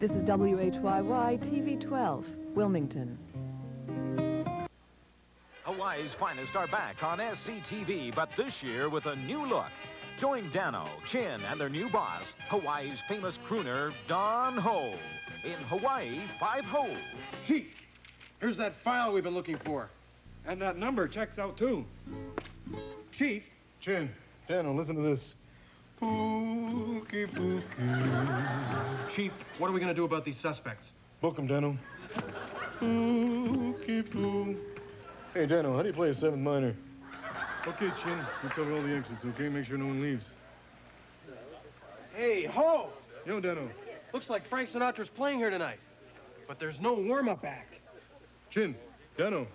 This is WHYY TV 12, Wilmington. Hawaii's finest are back on SCTV, but this year with a new look. Join Dano, Chin, and their new boss, Hawaii's famous crooner, Don Ho, in Hawaii 5-Ho. Chief, here's that file we've been looking for. And that number checks out, too. Chief? Chin, Dano, listen to this. Pookie, pookie. Chief, what are we going to do about these suspects? Book 'em, Dano. Pookie, poo. Hey, Dano, how do you play a 7th minor? Okay, Chin, we cover all the exits, okay? Make sure no one leaves. Hey, Ho! Yo, Dano. Looks like Frank Sinatra's playing here tonight. But there's no warm-up act. Chin, Dano,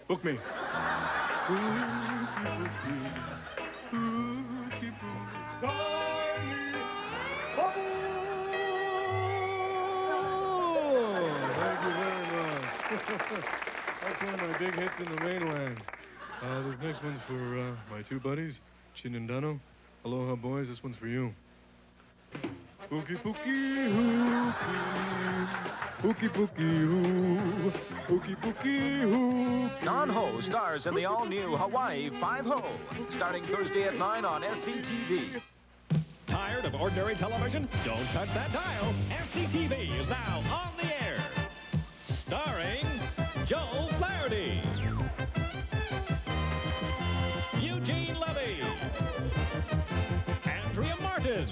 book me. Thank you very much. That's one of my big hits in the mainland. This next one's for my two buddies, Chin and Dano. Aloha, boys. This one's for you. Pookie, pookie, hookie. Pookie, pookie, hoo. Pookie, pookie, hoo. Don Ho stars in the all-new Hawaii 5-Ho, starting Thursday at 9 on SCTV. Tired of ordinary television? Don't touch that dial. SCTV is now on the air. Starring Joe Flaherty, Eugene Levy, Andrea Martin,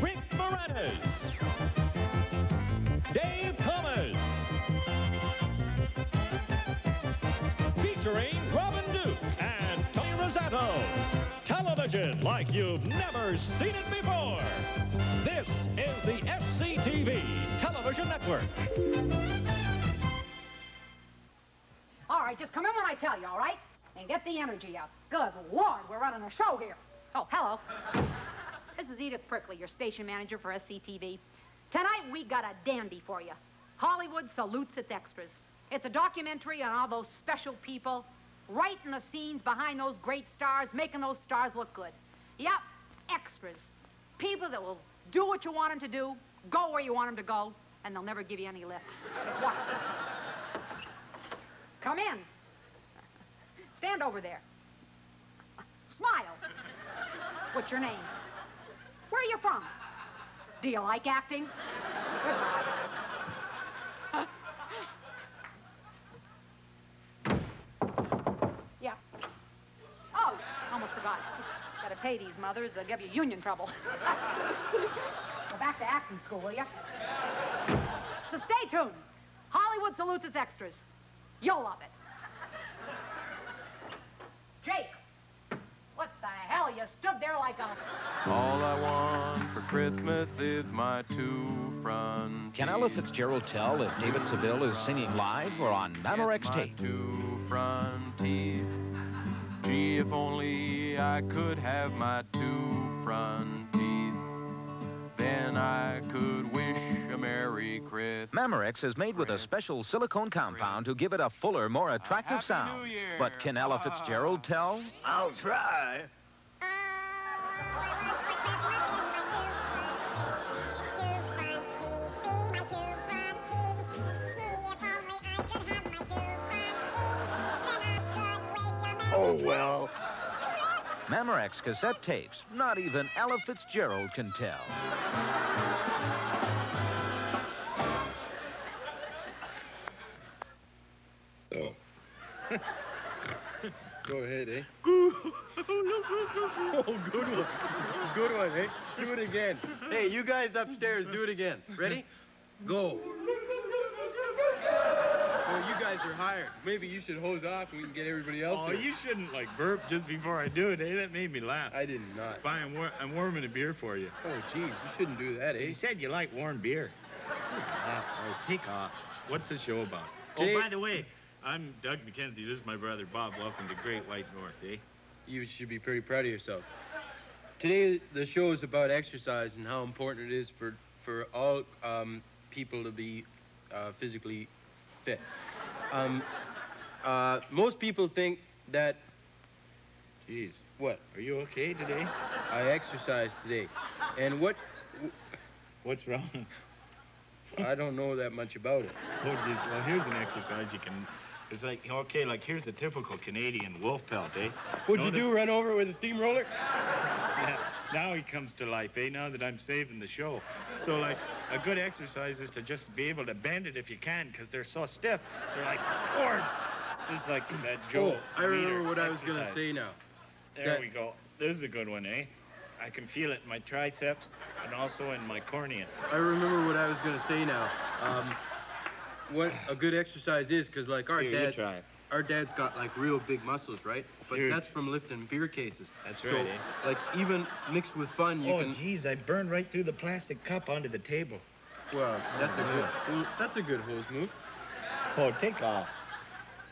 Rick Moranis, Dave Thomas, featuring Robin Duke and Tony Rosato. Television like you've never seen it before. This is the SCTV Television Network. All right, just come in when I tell you, all right? And get the energy up. Good Lord, we're running a show here. Oh, hello. This is Edith Prickley, your station manager for SCTV. Tonight, we got a dandy for you. Hollywood salutes its extras. It's a documentary on all those special people, right in the scenes behind those great stars, making those stars look good. Yep, extras. People that will do what you want them to do, go where you want them to go, and they'll never give you any lift. What? Come in. Stand over there. Smile. What's your name? Where are you from? Do you like acting? Goodbye. Yeah. Oh, almost forgot. Gotta pay these mothers. They'll give you union trouble. Go back to acting school, will you? So stay tuned. Hollywood salutes its extras. You'll love it. Jake, what the hell? You stood there like a... All I want for Christmas is my two front Can Ella Fitzgerald tell if David Seville is singing live or on Mamorex tape? two front teeth. Gee, if only I could have my two front teeth, then I could wish a Merry Christmas. Mamorex is made with a special silicone compound to give it a fuller, more attractive Happy sound. New Year. But can Ella Fitzgerald tell? I'll try. Oh, well. Mamorex cassette tapes. Not even Ella Fitzgerald can tell. Oh. Go ahead, eh? Oh, good one. Good one, eh? Do it again. Hey, you guys upstairs, do it again. Ready? Go. Well, you guys are hired. Maybe you should hose off and we can get everybody else Oh, here. you shouldn't, like, burp just before I do it, eh? That made me laugh. I did not. Fine, I'm warming a beer for you. Oh, geez, you shouldn't do that, eh? You said you like warm beer. Take off. What's the show about? Jay- Oh, by the way, I'm Doug McKenzie. This is my brother Bob. Welcome to Great White North, eh? You should be pretty proud of yourself. Today, the show is about exercise and how important it is for all people to be physically fit. Jeez. What? Are you okay today? I exercised today. And What's wrong? I don't know that much about it. Oh, geez. Well, here's an exercise you can... It's like, okay, like here's a typical Canadian wolf pelt, eh? What'd you do, run over with a steamroller? Yeah, now he comes to life, eh? Now that I'm saving the show. So, like, a good exercise is to just be able to bend it if you can, because they're so stiff. They're like cords. Just like that Joe. Oh, I remember what I was going to say now. There we go. This is a good one, eh? I can feel it in my triceps and also in my cornea. I remember what I was going to say now. What a good exercise is, because like our dad's got like real big muscles, right? But that's from lifting beer cases. That's right, eh? Like even mixed with fun, you can... Oh, geez, I burned right through the plastic cup onto the table. Well, that's a good hose move. Oh, take off.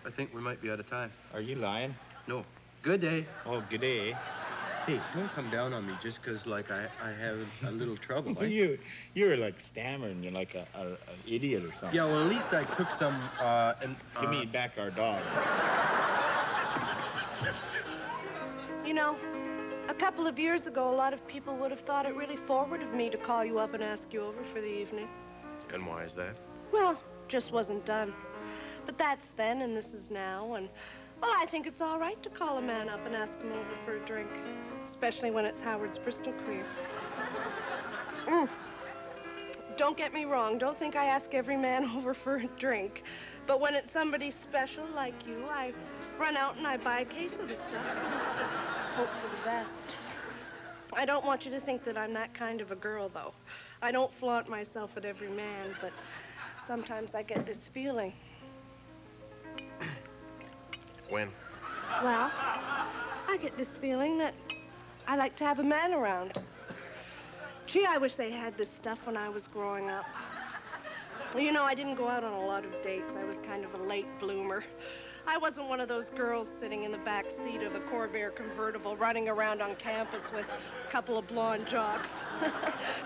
I think we might be out of time. Are you lying? No. Good day. Oh, good day. Hey, don't come down on me just because, like, I have a little trouble. Well, you were, like, stammering. You're like an idiot or something. Yeah, well, at least I took some, Give me back our dog. You know, a couple of years ago, a lot of people would have thought it really forward of me to call you up and ask you over for the evening. And why is that? Well, just wasn't done. But that's then, and this is now, and... Well, I think it's all right to call a man up and ask him over for a drink, especially when it's Howard's Bristol Cream. Don't get me wrong. Don't think I ask every man over for a drink. But when it's somebody special like you, I run out and I buy a case of the stuff and hope for the best. I don't want you to think that I'm that kind of a girl, though. I don't flaunt myself at every man, but sometimes I get this feeling. When? Well, I get this feeling that I like to have a man around. Gee, I wish they had this stuff when I was growing up. Well, you know, I didn't go out on a lot of dates. I was kind of a late bloomer. I wasn't one of those girls sitting in the back seat of a Corvair convertible running around on campus with a couple of blonde jocks.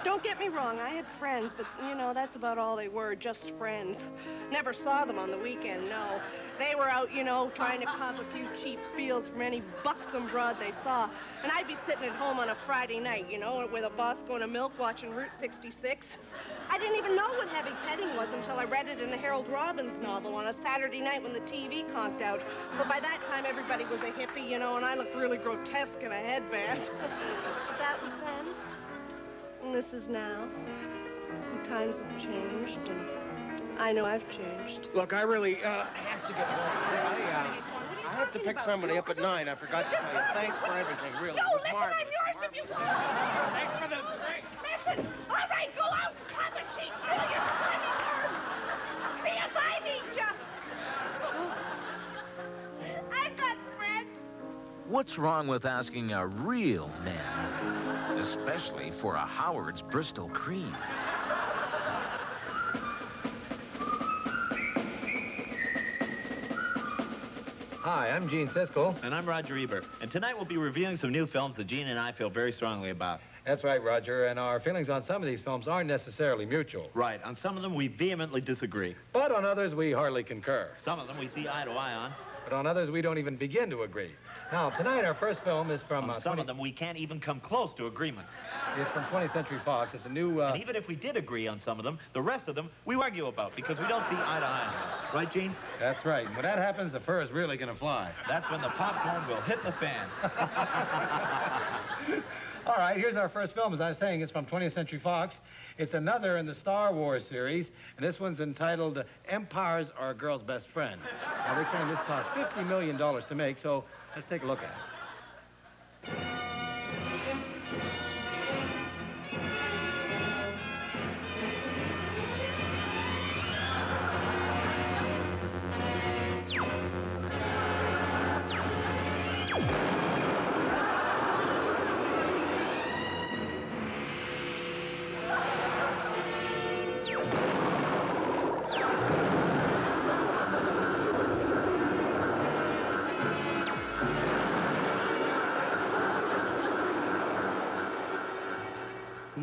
Don't get me wrong, I had friends, but, you know, that's about all they were, just friends. Never saw them on the weekend, no. They were out, you know, trying to cop a few cheap feels from any buxom broad they saw. And I'd be sitting at home on a Friday night, you know, with a boss going to milk watching Route 66. I didn't even know what heavy petting was until I read it in a Harold Robbins novel on a Saturday night when the TV conked out. But by that time, everybody was a hippie, you know, and I looked really grotesque in a headband. But that was then, and this is now. And times have changed, and I know I've changed. Look, I really have to get home. I have to pick somebody up at 9. I forgot to tell you. Thanks for everything, really. No, It was listen, marvelous. I'm yours if you... Thanks for the drink. Listen, all right, go out and cop a cheap fill your splendid arm. See if I need you. I've got friends. What's wrong with asking a real man, especially for a Howard's Bristol Cream? Hi, I'm Gene Siskel. And I'm Roger Ebert. And tonight we'll be reviewing some new films that Gene and I feel very strongly about. That's right, Roger, and our feelings on some of these films aren't necessarily mutual. Right. On some of them, we vehemently disagree. But on others, we hardly concur. Some of them we see eye to eye on. But on others, we don't even begin to agree. Now, tonight, our first film is from... On some of them, we can't even come close to agreement. It's from 20th Century Fox. It's a new... And even if we did agree on some of them, the rest of them we argue about because we don't see eye to eye on them. Right, Gene? That's right. And when that happens, the fur is really going to fly. That's when the popcorn will hit the fan. All right, here's our first film. As I was saying, it's from 20th Century Fox. It's another in the Star Wars series, and this one's entitled Empires Are a Girl's Best Friend. Now, they claim this cost $50 million to make, so let's take a look at it.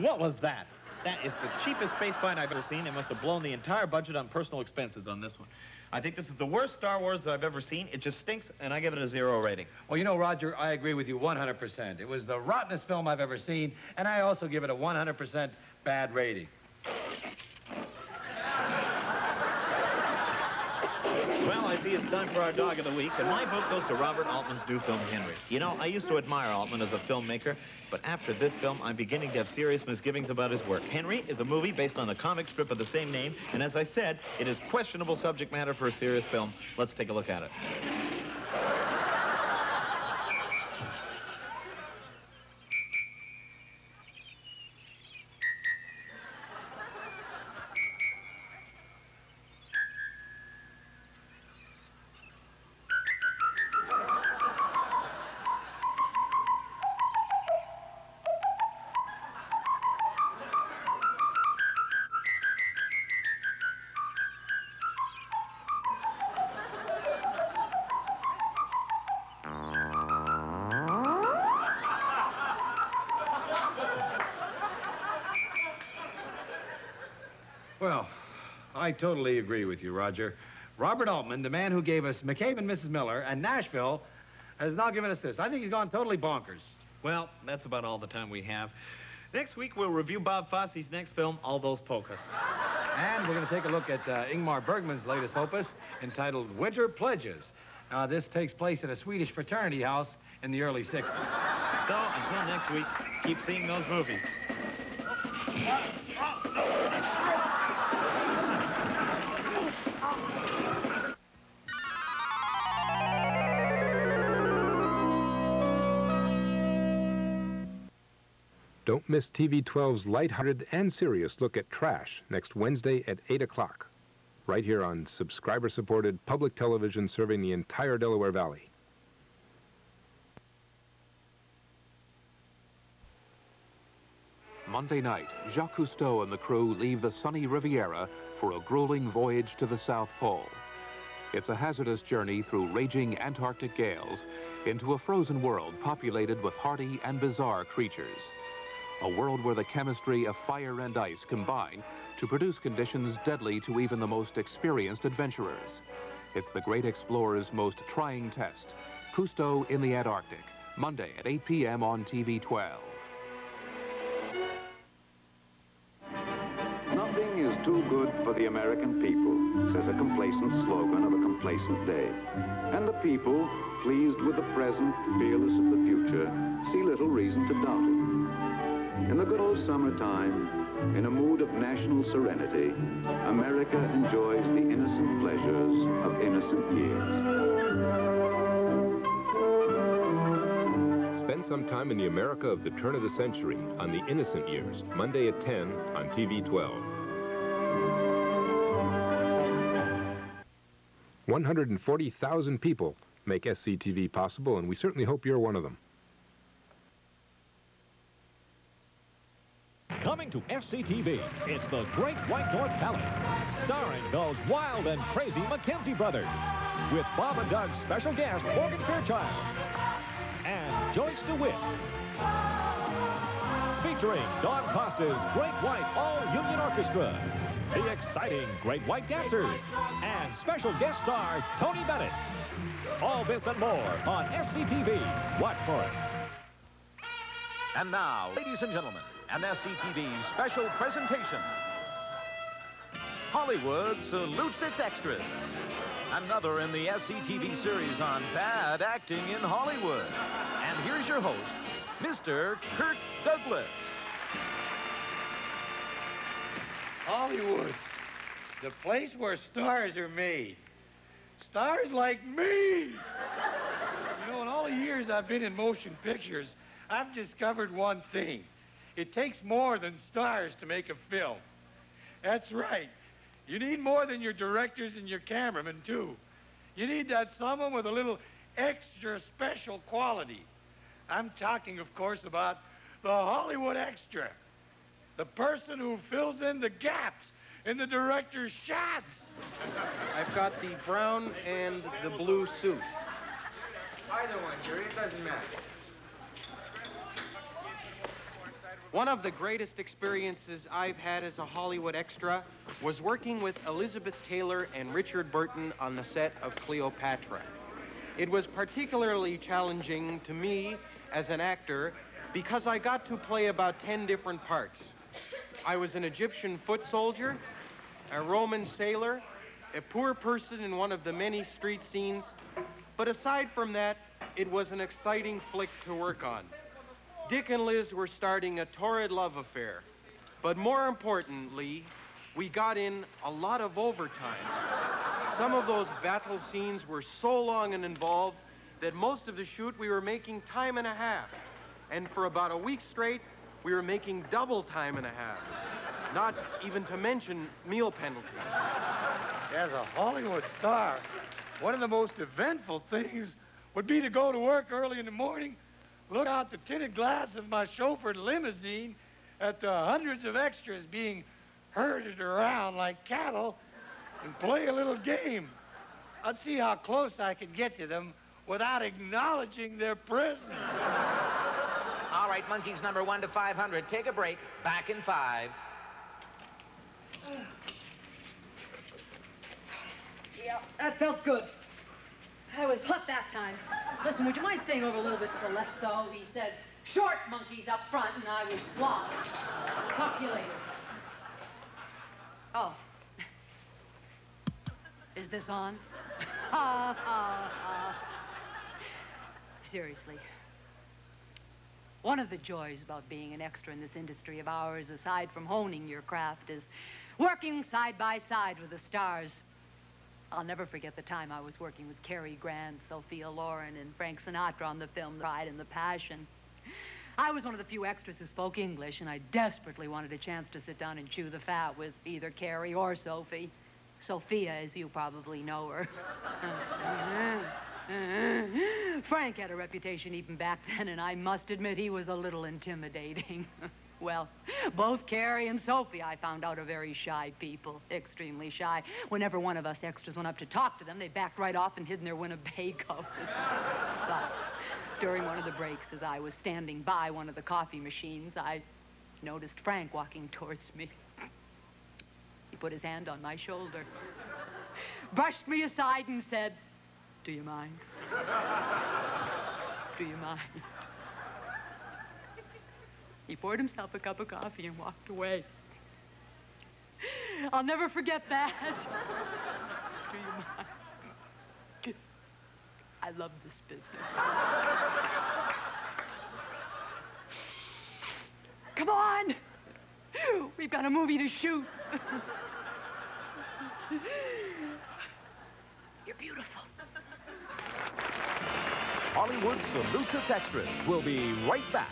What was that? That is the cheapest space find I've ever seen. It must have blown the entire budget on personal expenses on this one. I think this is the worst Star Wars I've ever seen. It just stinks, and I give it a 0 rating. Well, you know, Roger, I agree with you 100%. It was the rottenest film I've ever seen, and I also give it a 100% bad rating. Well, I see it's time for our Dog of the Week, and my vote goes to Robert Altman's new film, Henry. You know, I used to admire Altman as a filmmaker, but after this film, I'm beginning to have serious misgivings about his work. Henry is a movie based on the comic strip of the same name, and as I said, it is questionable subject matter for a serious film. Let's take a look at it. Well, I totally agree with you, Roger. Robert Altman, the man who gave us McCabe and Mrs. Miller and Nashville, has now given us this. I think he's gone totally bonkers. Well, that's about all the time we have. Next week, we'll review Bob Fosse's next film, All Those Polkas. And we're going to take a look at Ingmar Bergman's latest opus entitled Winter Pledges. This takes place at a Swedish fraternity house in the early 60s. So, until next week, keep seeing those movies. Don't miss TV 12's lighthearted and serious look at trash next Wednesday at 8 o'clock, right here on subscriber-supported public television serving the entire Delaware Valley. Monday night, Jacques Cousteau and the crew leave the sunny Riviera for a grueling voyage to the South Pole. It's a hazardous journey through raging Antarctic gales into a frozen world populated with hardy and bizarre creatures. A world where the chemistry of fire and ice combine to produce conditions deadly to even the most experienced adventurers. It's the great explorer's most trying test. Cousteau in the Antarctic, Monday at 8 p.m. on TV 12. Nothing is too good for the American people, says a complacent slogan of a complacent day. And the people, pleased with the present, fearless of the future, see little reason to doubt it. In the good old summertime, in a mood of national serenity, America enjoys the innocent pleasures of innocent years. Spend some time in the America of the turn of the century on the Innocent Years, Monday at 10 on TV 12. 140,000 people make SCTV possible, and we certainly hope you're one of them. Coming to SCTV, it's the Great White North Palace, starring those wild and crazy Mackenzie brothers, with Bob and Doug's special guest, Morgan Fairchild, and Joyce DeWitt, featuring Don Costa's Great White All-Union Orchestra, the exciting Great White Dancers, and special guest star Tony Bennett. All this and more on SCTV. Watch for it. And now, ladies and gentlemen, an SCTV special presentation. Hollywood salutes its extras. Another in the SCTV series on bad acting in Hollywood. And here's your host, Mr. Kirk Douglas. Hollywood, the place where stars are made. Stars like me! You know, in all the years I've been in motion pictures, I've discovered one thing. It takes more than stars to make a film. That's right. You need more than your directors and your cameramen, too. You need that someone with a little extra special quality. I'm talking, of course, about the Hollywood extra. The person who fills in the gaps in the director's shots. I've got the brown and the blue suit. Either one, Jerry. It doesn't matter. One of the greatest experiences I've had as a Hollywood extra was working with Elizabeth Taylor and Richard Burton on the set of Cleopatra. It was particularly challenging to me as an actor because I got to play about 10 different parts. I was an Egyptian foot soldier, a Roman sailor, a poor person in one of the many street scenes, but aside from that, it was an exciting flick to work on. Dick and Liz were starting a torrid love affair, but more importantly, we got in a lot of overtime. Some of those battle scenes were so long and involved that most of the shoot we were making time and a half. And for about a week straight, we were making double time and a half. Not even to mention meal penalties. As a Hollywood star, one of the most eventful things would be to go to work early in the morning, look out the tinted glass of my chauffeured limousine at the hundreds of extras being herded around like cattle and play a little game. I'd see how close I could get to them without acknowledging their presence. All right, monkeys number 1 to 500. Take a break. Back in 5. Yeah, that felt good. I was hot that time. Listen, would you mind staying over a little bit to the left, though? He said, short monkeys up front, and I was flawless. Talk to you later. Oh. Is this on? Ha, ha, ha. Seriously. One of the joys about being an extra in this industry of ours, aside from honing your craft, is working side by side with the stars. I'll never forget the time I was working with Cary Grant, Sophia Loren, and Frank Sinatra on the film The Pride and the Passion. I was one of the few extras who spoke English, and I desperately wanted a chance to sit down and chew the fat with either Cary or Sophie. Sophia, as you probably know her. Frank had a reputation even back then, and I must admit he was a little intimidating. Well, both Cary and Sophie, I found out, are very shy people, extremely shy. Whenever one of us extras went up to talk to them, they backed right off and hid in their Winnebago. But during one of the breaks, as I was standing by one of the coffee machines, I noticed Frank walking towards me. He put his hand on my shoulder, brushed me aside and said, "Do you mind? Do you mind?" He poured himself a cup of coffee and walked away. I'll never forget that. Do you mind? I love this business. Come on! We've got a movie to shoot. You're beautiful. Hollywood salutes its extras. We'll be right back.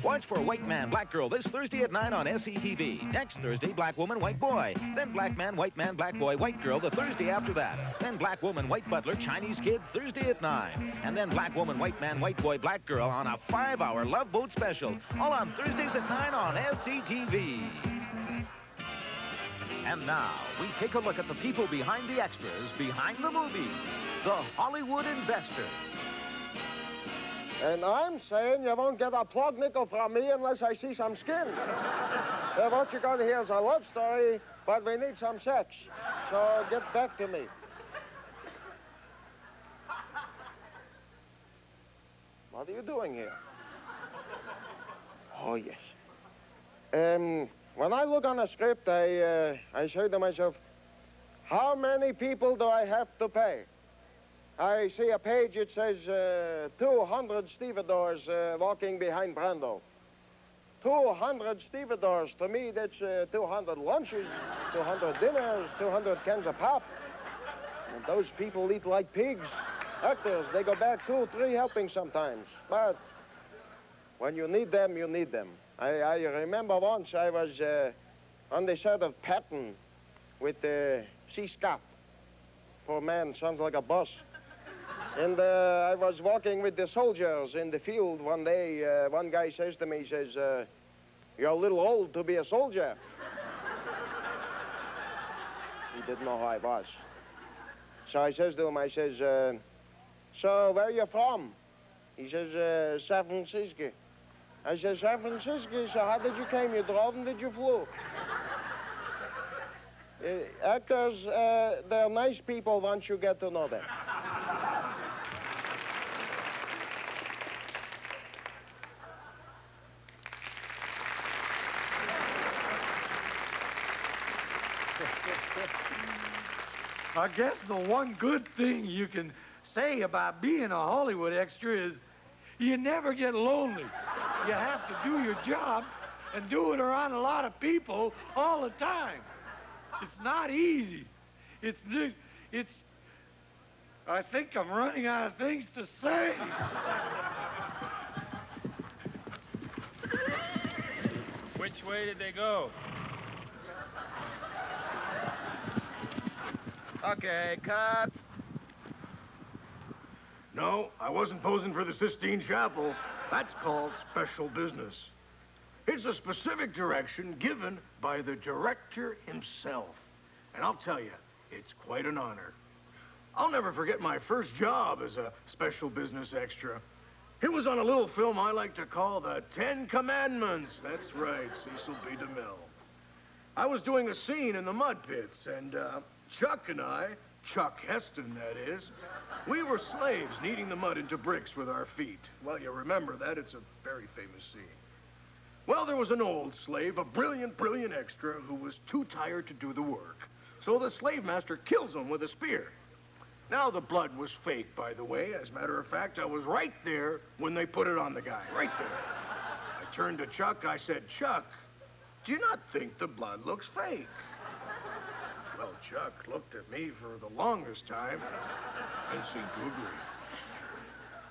Watch for White Man, Black Girl this Thursday at 9 on SCTV. Next Thursday, Black Woman, White Boy. Then Black Man, Black Boy, White Girl the Thursday after that. Then Black Woman, White Butler, Chinese Kid Thursday at 9. And then Black Woman, White Man, White Boy, Black Girl on a 5-hour Love Boat special. All on Thursdays at 9 on SCTV. And now, we take a look at the people behind the extras, behind the movies. The Hollywood Investor. And I'm saying you won't get a plug nickel from me unless I see some skin. What you're going to hear is a love story, but we need some sex. So get back to me. What are you doing here? Oh, yes. When I look on a script, I say to myself, how many people do I have to pay? I see a page, it says 200 stevedores walking behind Brando. 200 stevedores, to me that's 200 lunches, 200 dinners, 200 cans of pop. And those people eat like pigs. Actors, they go back 2 or 3 helpings sometimes. But when you need them, you need them. I remember once I was on the set of Patton with C. Scott. Poor man, sounds like a bus. And I was walking with the soldiers in the field one day. One guy says to me, he says, you're a little old to be a soldier. He didn't know who I was. So I says to him, I says, so where are you from? He says, San Francisco. I said, San Francisco. He said, how did you came? You drove and did you flew? Actors, they're nice people once you get to know them. I guess the one good thing you can say about being a Hollywood extra is you never get lonely. You have to do your job and do it around a lot of people all the time. It's not easy. I think I'm running out of things to say. Which way did they go? Okay, cut. No, I wasn't posing for the Sistine Chapel. That's called special business. It's a specific direction given by the director himself. And I'll tell you, it's quite an honor. I'll never forget my first job as a special business extra. It was on a little film I like to call the 10 Commandments. That's right, Cecil B. DeMille. I was doing a scene in the mud pits, and Chuck and I, Chuck Heston, that is, we were slaves kneading the mud into bricks with our feet. Well, you remember that. It's a very famous scene. Well, there was an old slave, a brilliant, brilliant extra, who was too tired to do the work. So the slave master kills him with a spear. Now, the blood was fake, by the way. As a matter of fact, I was right there when they put it on the guy, right there. I turned to Chuck. I said, Chuck, do you not think the blood looks fake? Well, Chuck looked at me for the longest time and seemed to agree.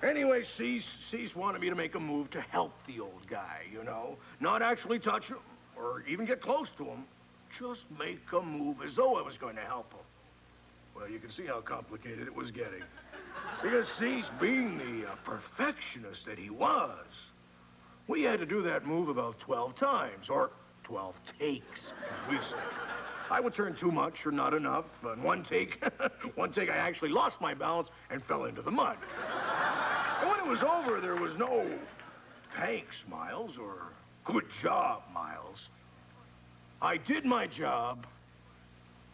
Anyway, Cease wanted me to make a move to help the old guy, you know. Not actually touch him or even get close to him. Just make a move as though I was going to help him. Well, you can see how complicated it was getting. Because Cease, being the perfectionist that he was, we had to do that move about 12 times, or 12 takes, as we say. I would turn too much or not enough. And one take, I actually lost my balance and fell into the mud. And when it was over, there was no thanks, Miles, or good job, Miles. I did my job,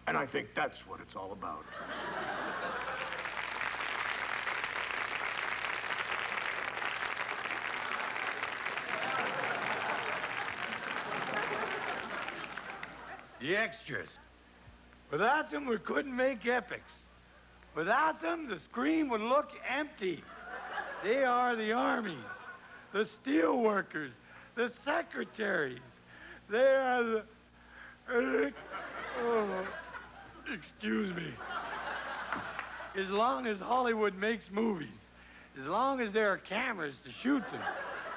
and I think that's what it's all about. The extras. Without them, we couldn't make epics. Without them, the screen would look empty. They are the armies, the steel workers, the secretaries. They are the... excuse me. As long as Hollywood makes movies, as long as there are cameras to shoot them,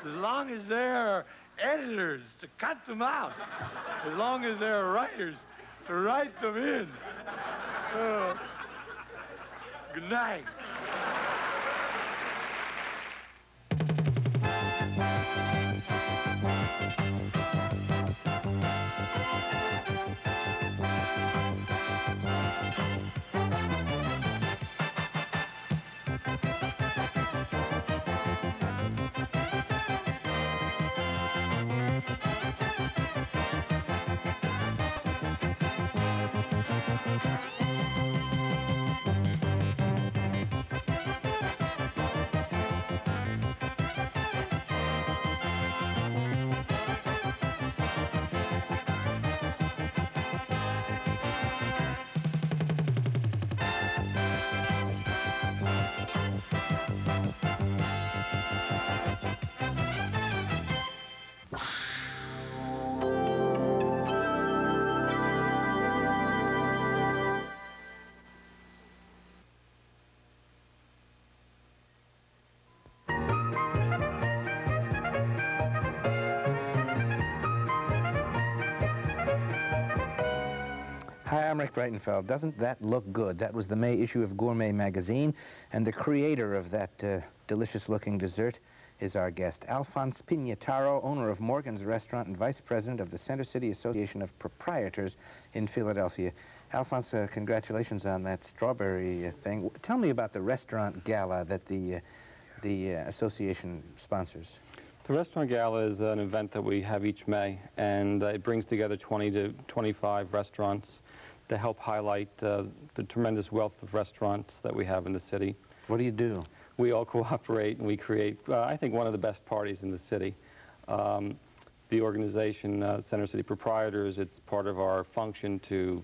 as long as there are editors to cut them out, as long as there are writers to write them in. Good night. Hi, I'm Rick Breitenfeld. Doesn't that look good? That was the May issue of Gourmet magazine, and the creator of that delicious-looking dessert is our guest, Alphonse Pignataro, owner of Morgan's Restaurant and vice president of the Center City Association of Proprietors in Philadelphia. Alphonse, congratulations on that strawberry thing. Tell me about the restaurant gala that the association sponsors. The Restaurant Gala is an event that we have each May, and it brings together 20 to 25 restaurants to help highlight the tremendous wealth of restaurants that we have in the city. What do you do? We all cooperate and we create, I think, one of the best parties in the city. The organization, Center City Proprietors, it's part of our function to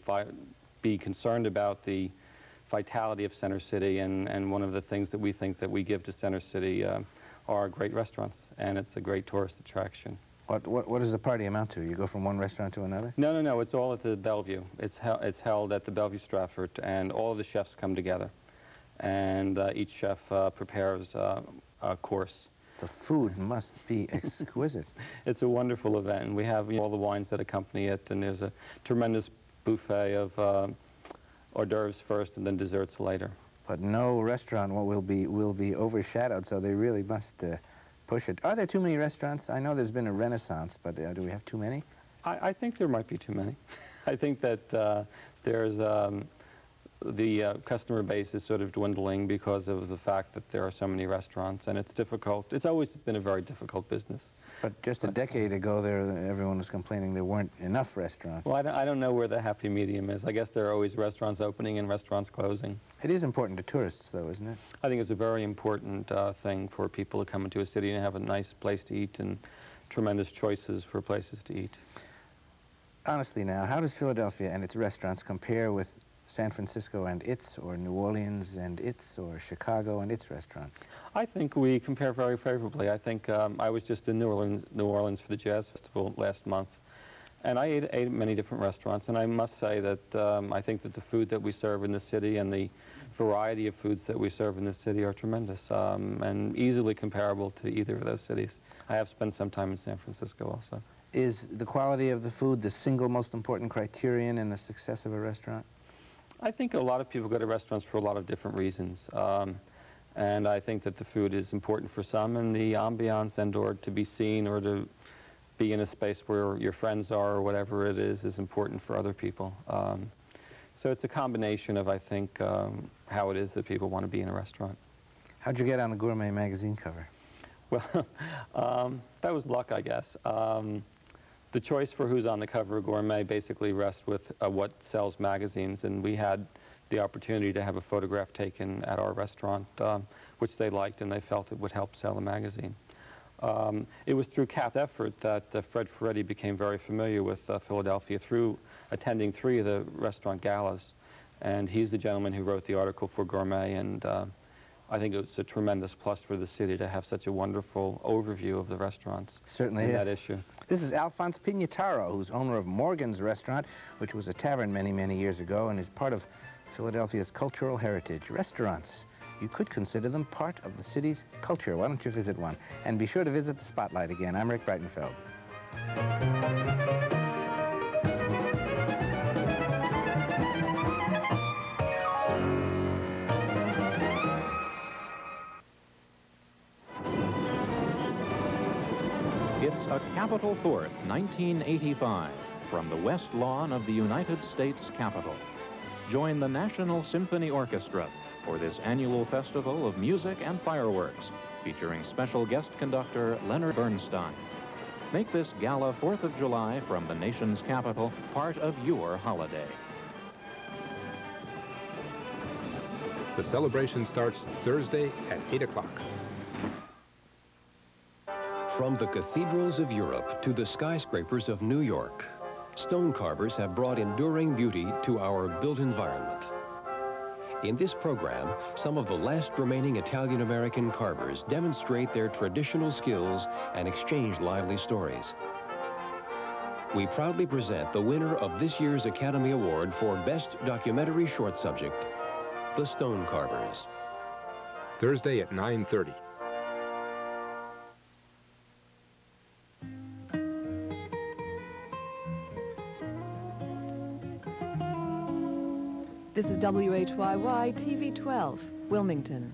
be concerned about the vitality of Center City, and one of the things that we think that we give to Center City are great restaurants, and it's a great tourist attraction. What does the party amount to? You go from one restaurant to another? No, it's all at the Bellevue. It's held at the Bellevue Stratford, and all of the chefs come together, and each chef prepares a course. The food must be exquisite. It's a wonderful event, and we have all the wines that accompany it, and there's a tremendous buffet of hors d'oeuvres first and then desserts later. But no restaurant will be overshadowed, so they really must push it. Are there too many restaurants? I know there's been a renaissance, but do we have too many? I think there might be too many. I think that there's the customer base is sort of dwindling because of the fact that there are so many restaurants, and it's difficult. It's always been a very difficult business. But just a decade ago, everyone was complaining there weren't enough restaurants. Well, I don't know where the happy medium is. I guess there are always restaurants opening and restaurants closing. It is important to tourists, though, isn't it? I think it's a very important thing for people to come into a city and have a nice place to eat and tremendous choices for places to eat. Honestly now, how does Philadelphia and its restaurants compare with San Francisco and its, or New Orleans and its, or Chicago and its restaurants? I think we compare very favorably. I think I was just in New Orleans for the Jazz Festival last month, and I ate at many different restaurants, and I must say that I think that the food that we serve in the city and the variety of foods that we serve in this city are tremendous and easily comparable to either of those cities. I have spent some time in San Francisco also. Is the quality of the food the single most important criterion in the success of a restaurant? I think a lot of people go to restaurants for a lot of different reasons. And I think that the food is important for some, and the ambiance and or to be seen or to be in a space where your friends are or whatever it is important for other people. So it's a combination of, I think, how it is that people want to be in a restaurant. How'd you get on the Gourmet magazine cover? Well, that was luck, I guess. The choice for who's on the cover of Gourmet basically rests with what sells magazines, and we had the opportunity to have a photograph taken at our restaurant, which they liked, and they felt it would help sell the magazine. It was through Cat's effort that Fred Ferretti became very familiar with Philadelphia through attending 3 of the restaurant galas, and he's the gentleman who wrote the article for Gourmet, and I think it's a tremendous plus for the city to have such a wonderful overview of the restaurants. Certainly in is. that issue. This is Alphonse Pignataro, who's owner of Morgan's Restaurant, which was a tavern many, many years ago and is part of Philadelphia's cultural heritage. Restaurants, you could consider them part of the city's culture. Why don't you visit one? And be sure to visit the Spotlight again. I'm Rick Breitenfeld. It's a Capitol 4th, 1985, from the West Lawn of the United States Capitol. Join the National Symphony Orchestra for this annual festival of music and fireworks, featuring special guest conductor Leonard Bernstein. Make this gala 4th of July from the nation's capital part of your holiday. The celebration starts Thursday at 8 o'clock. From the cathedrals of Europe to the skyscrapers of New York, stone carvers have brought enduring beauty to our built environment. In this program, some of the last remaining Italian-American carvers demonstrate their traditional skills and exchange lively stories. We proudly present the winner of this year's Academy Award for Best Documentary Short Subject, The Stone Carvers. Thursday at 9:30. This is WHYY TV 12, Wilmington.